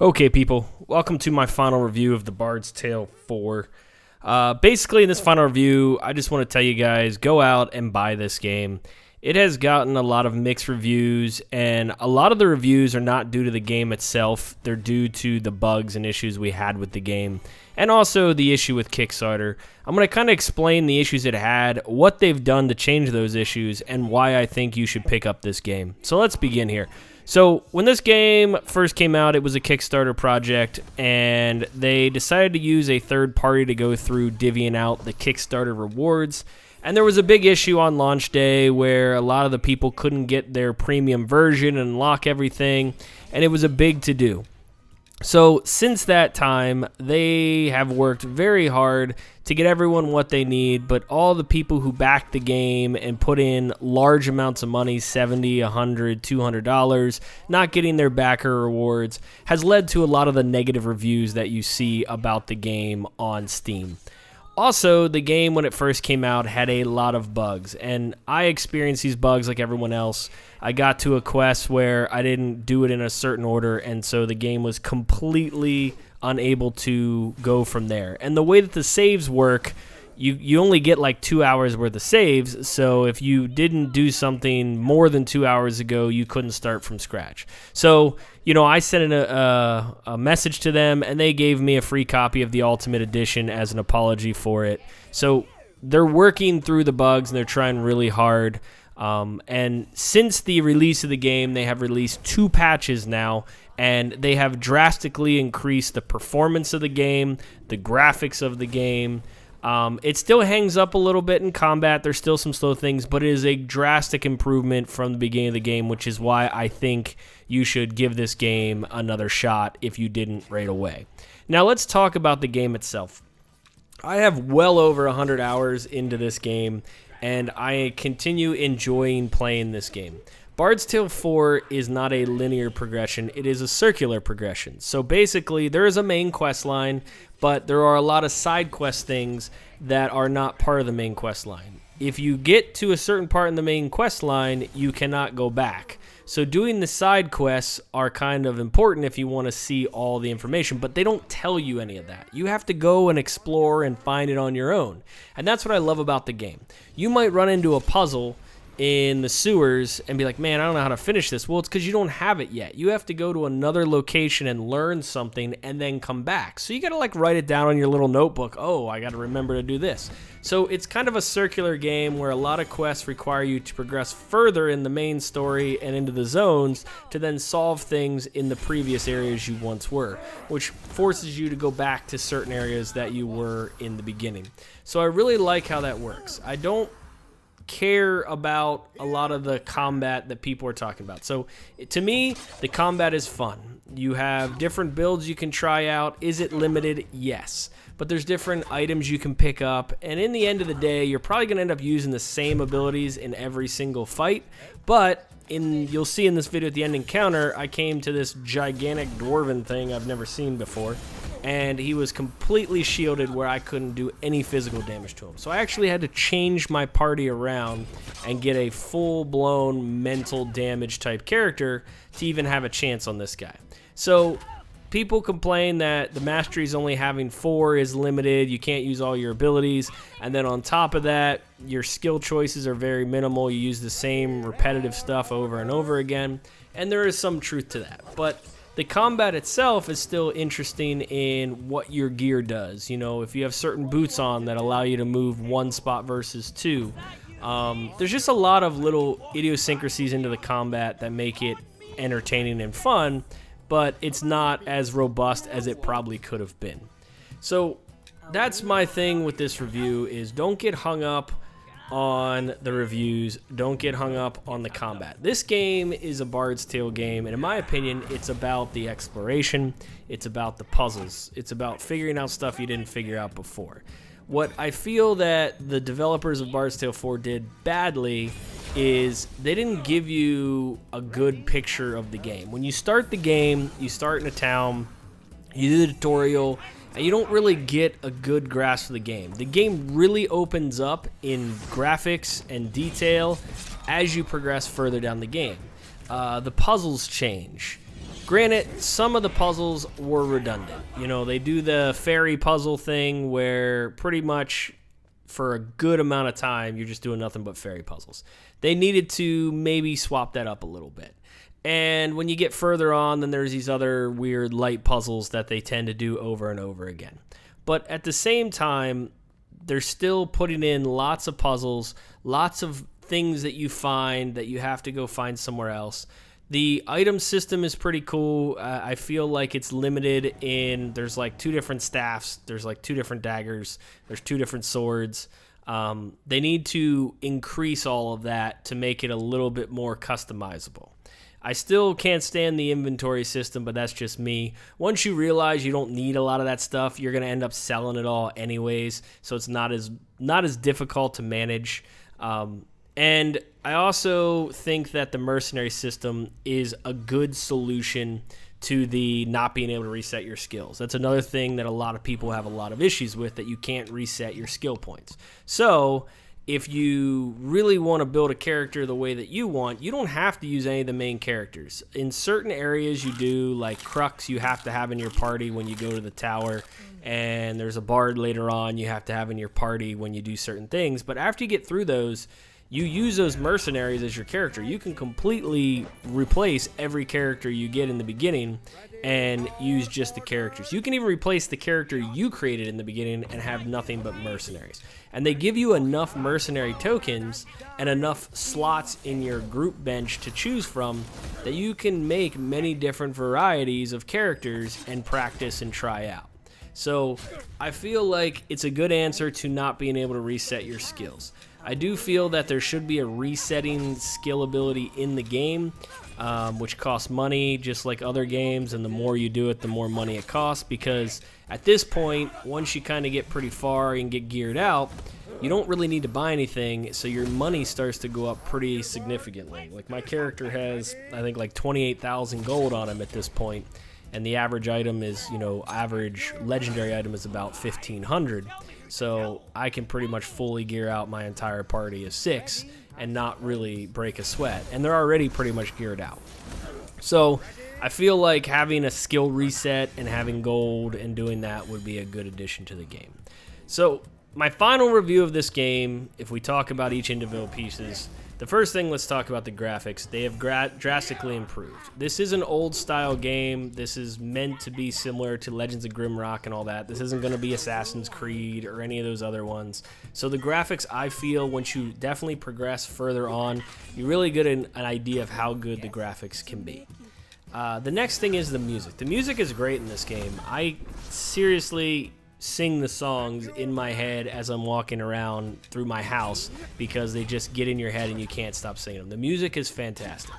Okay, people, welcome to my final review of The Bard's Tale 4. Basically, in this final review, I just want to tell you guys, go out and buy this game. It has gotten a lot of mixed reviews, and a lot of the reviews are not due to the game itself. They're due to the bugs and issues we had with the game, and also the issue with Kickstarter. I'm going to kind of explain the issues it had, what they've done to change those issues, and why I think you should pick up this game. So let's begin here. So when this game first came out, it was a Kickstarter project, and they decided to use a third party to go through divvying out the Kickstarter rewards. And there was a big issue on launch day where a lot of the people couldn't get their premium version and unlock everything, and it was a big to-do. So since that time, they have worked very hard to get everyone what they need, but all the people who backed the game and put in large amounts of money, $70, $100, $200, not getting their backer rewards, has led to a lot of the negative reviews that you see about the game on Steam. Also, the game, when it first came out, had a lot of bugs, and I experienced these bugs like everyone else. I got to a quest where I didn't do it in a certain order, and so the game was completely unable to go from there. And the way that the saves work, you only get like 2 hours worth of saves, so if you didn't do something more than 2 hours ago, you couldn't start from scratch. So, I sent in a message to them, and they gave me a free copy of the Ultimate Edition as an apology for it. So they're working through the bugs, and they're trying really hard. And since the release of the game, they have released 2 patches now, and they have drastically increased the performance of the game, the graphics of the game. It still hangs up a little bit in combat. There's still some slow things, but it is a drastic improvement from the beginning of the game, which is why I think you should give this game another shot if you didn't right away. Now let's talk about the game itself. I have well over 100 hours into this game, and I continue enjoying playing this game. Bard's Tale 4 is not a linear progression, it is a circular progression. So basically, there is a main quest line, but there are a lot of side quest things that are not part of the main quest line. If you get to a certain part in the main quest line, you cannot go back. So doing the side quests are kind of important if you want to see all the information, but they don't tell you any of that. You have to go and explore and find it on your own. And that's what I love about the game. You might run into a puzzle in the sewers and be like, man, I don't know how to finish this. Well, it's because you don't have it yet. You have to go to another location and learn something and then come back. So you got to write it down on your little notebook. Oh, I got to remember to do this. So it's kind of a circular game where a lot of quests require you to progress further in the main story and into the zones to then solve things in the previous areas you once were, which forces you to go back to certain areas that you were in the beginning. So I really like how that works. I don't care about a lot of the combat that people are talking about. So to me, the combat is fun. You have different builds you can try out. Is it limited? Yes. But there's different items you can pick up, and in the end of the day, you're probably going to end up using the same abilities in every single fight, but you'll see in this video at the end encounter, I came to this gigantic dwarven thing I've never seen before, and he was completely shielded where I couldn't do any physical damage to him. So I actually had to change my party around and get a full-blown mental damage type character to even have a chance on this guy. So people complain that the masteries only having 4 is limited, you can't use all your abilities, and then on top of that, your skill choices are very minimal, you use the same repetitive stuff over and over again, and there is some truth to that. But the combat itself is still interesting in what your gear does. If you have certain boots on that allow you to move 1 spot versus 2. There's just a lot of little idiosyncrasies into the combat that make it entertaining and fun, but it's not as robust as it probably could have been. So that's my thing with this review, is don't get hung up on the reviews, don't get hung up on the combat. This game is a Bard's Tale game, and in my opinion, it's about the exploration, it's about the puzzles, it's about figuring out stuff you didn't figure out before. What I feel that the developers of Bard's Tale 4 did badly is they didn't give you a good picture of the game. When you start the game, you start in a town, you do the tutorial, and you don't really get a good grasp of the game. The game really opens up in graphics and detail as you progress further down the game. The puzzles change. Granted, some of the puzzles were redundant. You know, they do the fairy puzzle thing where pretty much for a good amount of time you're just doing nothing but fairy puzzles. They needed to maybe swap that up a little bit. And when you get further on, then there's these other weird light puzzles that they tend to do over and over again. But at the same time, they're still putting in lots of puzzles, lots of things that you find that you have to go find somewhere else. The item system is pretty cool. I feel like it's limited in, there's like 2 different staffs, there's like 2 different daggers, there's 2 different swords. They need to increase all of that to make it a little bit more customizable. I still can't stand the inventory system, but that's just me. Once you realize you don't need a lot of that stuff, you're going to end up selling it all anyways, so it's not as difficult to manage. And I also think that the mercenary system is a good solution to the not being able to reset your skills. That's another thing that a lot of people have a lot of issues with, that you can't reset your skill points. So if you really want to build a character the way that you want, you don't have to use any of the main characters. In certain areas you do, like Crux you have to have in your party when you go to the tower, and there's a bard later on you have to have in your party when you do certain things. But after you get through those, you use those mercenaries as your character. You can completely replace every character you get in the beginning and use just the characters. You can even replace the character you created in the beginning and have nothing but mercenaries. And they give you enough mercenary tokens and enough slots in your group bench to choose from that you can make many different varieties of characters and practice and try out. So I feel like it's a good answer to not being able to reset your skills. I do feel that there should be a resetting skill ability in the game, which costs money just like other games, and the more you do it, the more money it costs, because at this point, once you kind of get pretty far and get geared out, you don't really need to buy anything, so your money starts to go up pretty significantly. Like my character has, I think, like 28,000 gold on him at this point, and the average item is, average legendary item is about 1,500. So I can pretty much fully gear out my entire party as 6 and not really break a sweat. And they're already pretty much geared out. So I feel like having a skill reset and having gold and doing that would be a good addition to the game. So my final review of this game, if we talk about each individual pieces, the first thing, let's talk about the graphics. They have drastically improved. This is an old style game. This is meant to be similar to Legends of Grimrock and all that. This isn't going to be Assassin's Creed or any of those other ones. So the graphics, I feel, once you definitely progress further on, you really get an idea of how good the graphics can be. The next thing is the music. The music is great in this game. I seriously sing the songs in my head as I'm walking around through my house because they just get in your head and you can't stop singing them. The music is fantastic.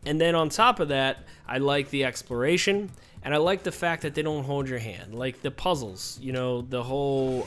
And then on top of that, I like the exploration, and I like the fact that they don't hold your hand. Like the puzzles, the whole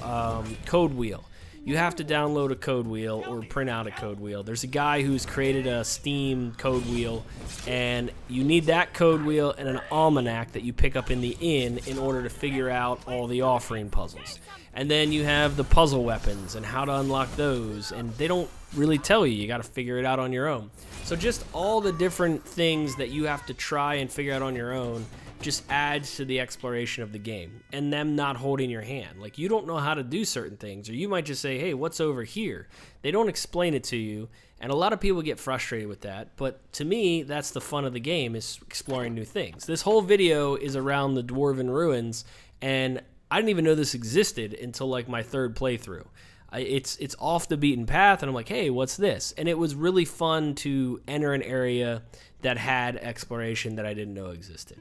code wheel. You have to download a code wheel or print out a code wheel. There's a guy who's created a Steam code wheel, and you need that code wheel and an almanac that you pick up in the inn in order to figure out all the offering puzzles. And then you have the puzzle weapons and how to unlock those, and they don't really tell you. You got to figure it out on your own. So just all the different things that you have to try and figure out on your own just adds to the exploration of the game, and them not holding your hand. Like, you don't know how to do certain things, or you might just say, hey, what's over here? They don't explain it to you, and a lot of people get frustrated with that, but to me, that's the fun of the game, is exploring new things. This whole video is around the Dwarven Ruins, and I didn't even know this existed until like my 3rd playthrough. It's off the beaten path, and I'm like, hey, what's this? And it was really fun to enter an area that had exploration that I didn't know existed.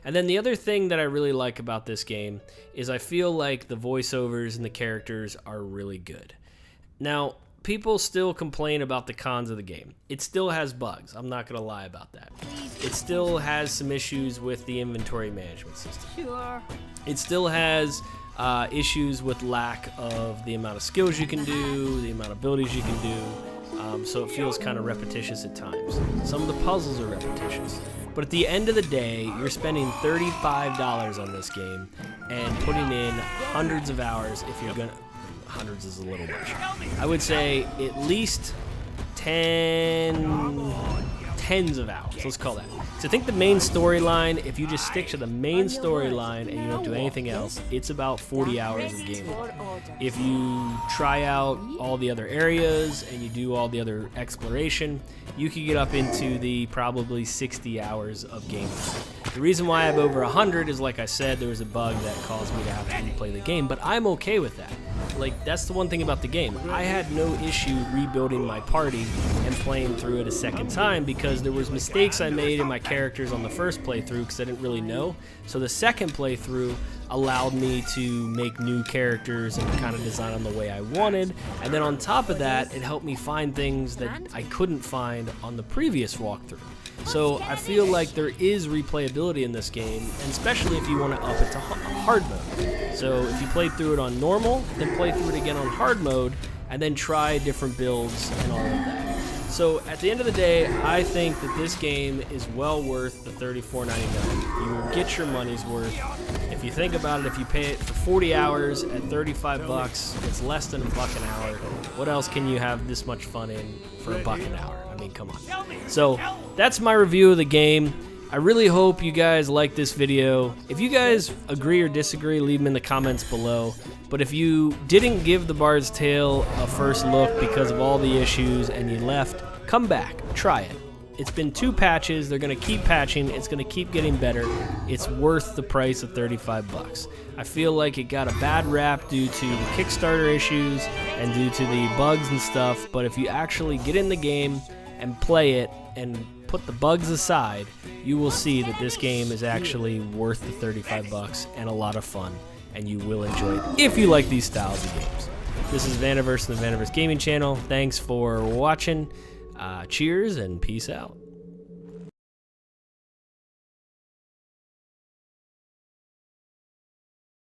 And then the other thing that I really like about this game is I feel like the voiceovers and the characters are really good. Now, people still complain about the cons of the game. It still has bugs. I'm not going to lie about that. It still has some issues with the inventory management system. Sure. It still has issues with lack of the amount of skills you can do, the amount of abilities you can do. So it feels kind of repetitious at times. Some of the puzzles are repetitious. But at the end of the day, you're spending $35 on this game and putting in hundreds of hours if you're going to... Hundreds is a little much. I would say at least 10 tens of hours, let's call that. So I think the main storyline, if you just stick to the main storyline and you don't do anything else, it's about 40 hours of gameplay. If you try out all the other areas and you do all the other exploration, you could get up into the probably 60 hours of gameplay. The reason why I have over 100 is, like I said, there was a bug that caused me to have to replay the game, but I'm okay with that. Like, that's the one thing about the game. I had no issue rebuilding my party and playing through it a second time because there was mistakes I made in my characters on the first playthrough because I didn't really know. So the second playthrough allowed me to make new characters and kind of design them the way I wanted. And then on top of that, it helped me find things that I couldn't find on the previous walkthrough. So I feel like there is replayability in this game, and especially if you want to up it to hard mode. So if you play through it on normal, then play through it again on hard mode, and then try different builds and all of that. So at the end of the day, I think that this game is well worth the $34.99. You will get your money's worth. If you think about it, if you pay it for 40 hours at 35 bucks, it's less than $1 an hour. What else can you have this much fun in for $1 an hour? I mean, come on. So that's my review of the game. I really hope you guys like this video. If you guys agree or disagree, leave them in the comments below. But if you didn't give The Bard's Tale a first look because of all the issues and you left, come back, try it. It's been 2 patches. They're going to keep patching. It's going to keep getting better. It's worth the price of 35 bucks. I feel like it got a bad rap due to the Kickstarter issues and due to the bugs and stuff. But if you actually get in the game and play it and put the bugs aside, you will see that this game is actually worth the 35 bucks and a lot of fun, and you will enjoy it if you like these styles of games. This is Vanderverse and the Vanderverse Gaming Channel. Thanks for watching. Cheers and peace out.